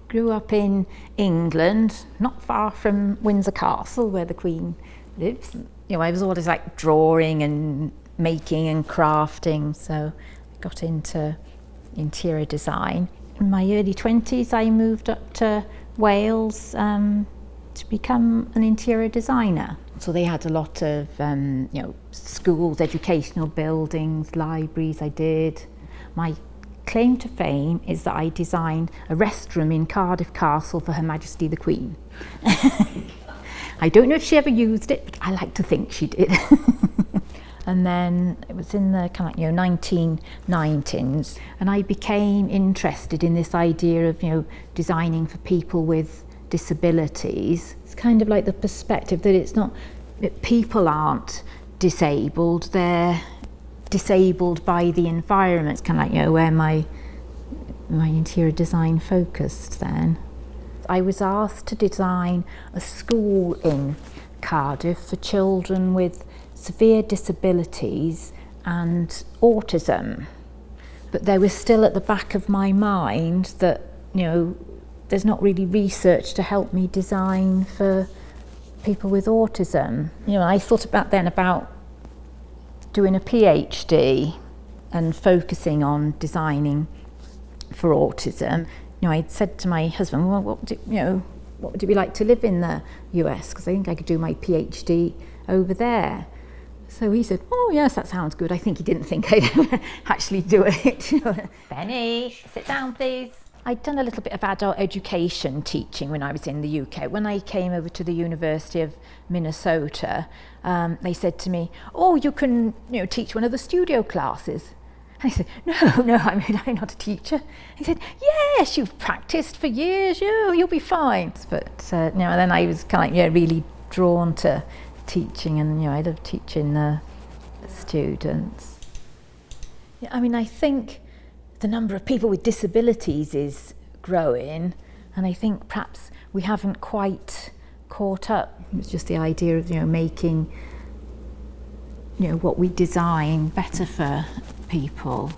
grew up in England, not far from Windsor Castle where the Queen lives. I was always like drawing and making and crafting, so I got into interior design. In my early 20s I moved up to Wales to become an interior designer. So they had a lot of schools, educational buildings, libraries. I did. My claim to fame is that I designed a restroom in Cardiff Castle for Her Majesty the Queen. I don't know if she ever used it, but I like to think she did. And then it was in the 1990s, and I became interested in this idea of designing for people with disabilities. It's kind of like the perspective that it's not that people aren't disabled, they're disabled by the environment. It's kind of like where my interior design focused then. I was asked to design a school in Cardiff for children with severe disabilities and autism. But there was still at the back of my mind that there's not really research to help me design for people with autism. I thought about doing a PhD and focusing on designing for autism. I'd said to my husband, well, what would it be like to live in the US? Because I think I could do my PhD over there. So he said, oh yes, that sounds good. I think he didn't think I'd actually do it. Benny, sit down please. I'd done a little bit of adult education teaching when I was in the UK. When I came over to the University of Minnesota, they said to me, oh, you can teach one of the studio classes. And I said, no, I'm not a teacher. He said, yes, you've practiced for years, you'll be fine. But then I was kind of really drawn to teaching, and I love teaching the students. I think the number of people with disabilities is growing, and I think perhaps we haven't quite caught up. It's just the idea of making what we design better for people.